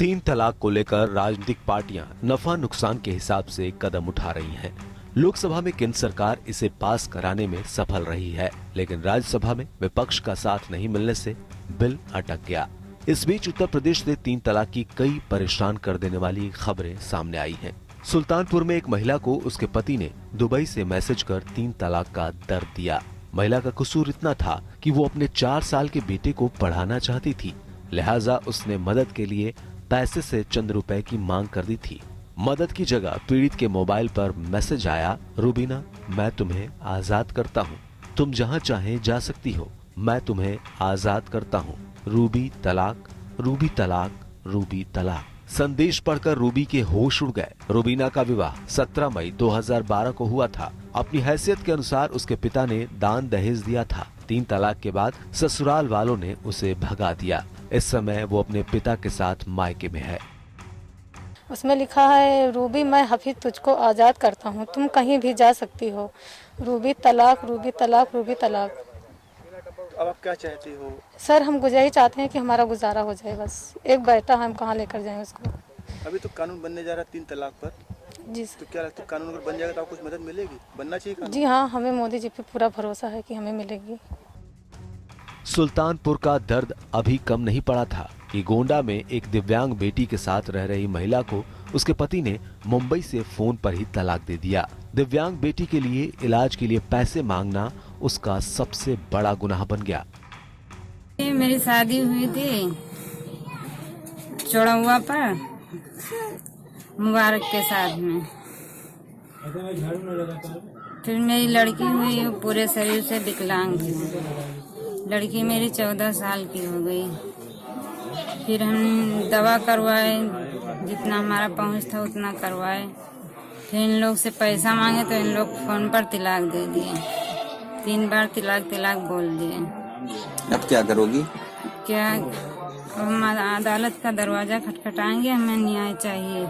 तीन तलाक को लेकर राजनीतिक पार्टियां नफा नुकसान के हिसाब से कदम उठा रही हैं। लोकसभा में केंद्र सरकार इसे पास कराने में सफल रही है, लेकिन राज्यसभा में विपक्ष का साथ नहीं मिलने से बिल अटक गया। इस बीच उत्तर प्रदेश से तीन तलाक की कई परेशान कर देने वाली खबरें सामने आई हैं। सुल्तानपुर में एक महिला को उसके पति ने दुबई से मैसेज कर तीन तलाक का दर्द दिया। महिला का कसूर इतना था कि वो अपने 4 साल के बेटे को पढ़ाना चाहती थी, लिहाजा उसने मदद के लिए पैसे से चंद रुपए की मांग कर दी थी। मदद की जगह पीड़ित के मोबाइल पर मैसेज आया, रूबीना मैं तुम्हें आजाद करता हूँ, तुम जहाँ चाहे जा सकती हो, मैं तुम्हें आजाद करता हूँ, रूबी तलाक, रूबी तलाक, रूबी तलाक। संदेश पढ़कर रूबी के होश उड़ गए। रूबीना का विवाह 17 मई 2012 को हुआ था। अपनी हैसियत के अनुसार उसके पिता ने दान दहेज दिया था। तीन तलाक के बाद ससुराल वालों ने उसे भगा दिया। इस समय वो अपने पिता के साथ मायके में है। उसमें लिखा है, रूबी मैं हफीज तुझको आजाद करता हूँ, तुम कहीं भी जा सकती हो, रूबी तलाक, रूबी तलाक, रूबी तलाक। अब आप क्या चाहती हो? सर हम यही चाहते हैं कि हमारा गुजारा हो जाए, बस एक बेटा हम कहाँ लेकर जाएं उसको। अभी तो कानून बनने जा रहा है तीन तलाक पर। जी सर। तो क्या लगता है कानून अगर बन जाएगा तो आपको कुछ मदद मिलेगी? बनना चाहिए कानून? जी हाँ, हमें मोदी जी पे पूरा भरोसा है कि हमें मिलेगी। सुल्तानपुर का दर्द अभी कम नहीं पड़ा था कि गोंडा में एक दिव्यांग बेटी के साथ रह रही महिला को उसके पति ने मुंबई से फोन पर ही तलाक दे दिया। दिव्यांग बेटी के लिए इलाज के लिए पैसे मांगना उसका सबसे बड़ा गुनाह बन गया। मेरी शादी हुई थी चौड़ौआ पर मुबारक के साथ में। फिर मेरी लड़की हुई, पूरे शरीर से विकलांग थी। लड़की मेरी 14 साल की हो गई। फिर हम दवा करवाए, जितना हमारा पहुंच था उतना करवाए। फिर इन लोग से पैसा मांगे तो इन लोग फोन पर तलाक दे दिए। 3 बार तलाक बोल दिए। अब क्या करोगी? क्या हम अदालत का दरवाजा खटखटाएंगे, हमें न्याय चाहिए।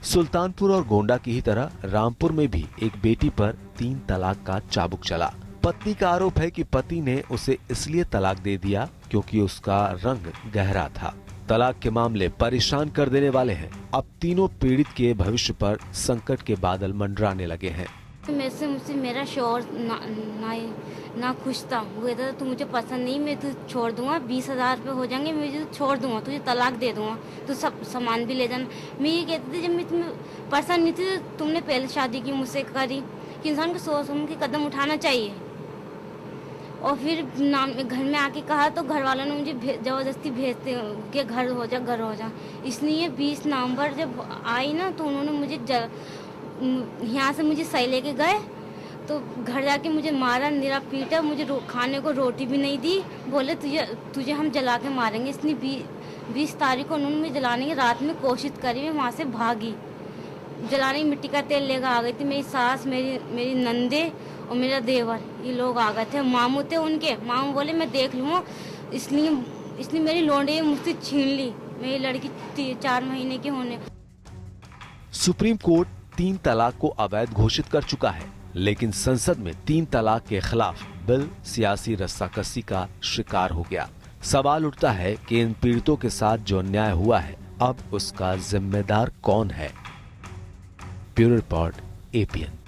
सुल्तानपुर और गोंडा की ही तरह रामपुर में भी एक बेटी पर 3 तलाक का चाबुक चला। पत्नी का आरोप है कि पति ने उसे इसलिए तलाक दे दिया क्योंकि उसका रंग गहरा था। तलाक के मामले परेशान कर देने वाले हैं। अब तीनों पीड़ित के भविष्य पर संकट के बादल मंडराने लगे हैं। मुझसे मेरा शौहर ना खुश था। वो कहता था तू मुझे पसंद नहीं, मैं तुझे छोड़ दूंगा, 20,000 रुपये हो जाएंगे, मैं तुझे छोड़ दूंगा, तुझे तलाक दे दूंगा, तू सब सामान भी ले जाना। मैं ये कहती थी जब मैं तुम्हें पसंद नहीं थी तो तुमने पहले शादी की मुझसे करी कि इंसान को सोच समझ के कदम उठाना चाहिए। और फिर घर में आके कहा तो घर वालों ने मुझे ज़बरदस्ती भेजते कि घर हो जा। इसलिए 20 नवंबर जब आई ना तो उन्होंने मुझे यहाँ से मुझे सही लेके गए तो घर जाके मुझे मारा, निरा पीटा, मुझे की को रोटी भी नहीं दी। बोले तुझे हम जला के मारेंगे। इसलिए 20 तारीख को उन्होंने मुझे जलाने की रात में कोशिश करी। मैं वहाँ से भागी, जलाने की मिट्टी का तेल लेकर आ गई थी। मेरी सास, मेरी नंदे और मेरा देवर, ये लोग आ गए थे। मामू थे उनके, मामू बोले मैं देख लूँगा, इसलिए मेरी लौंडे मुझसे छीन ली। मेरी लड़की 4 महीने की होने। सुप्रीम कोर्ट 3 तलाक को अवैध घोषित कर चुका है, लेकिन संसद में 3 तलाक के खिलाफ बिल सियासी रस्साकसी का शिकार हो गया। सवाल उठता है कि इन पीड़ितों के साथ जो अन्याय हुआ है, अब उसका जिम्मेदार कौन है? Bureau report, APN।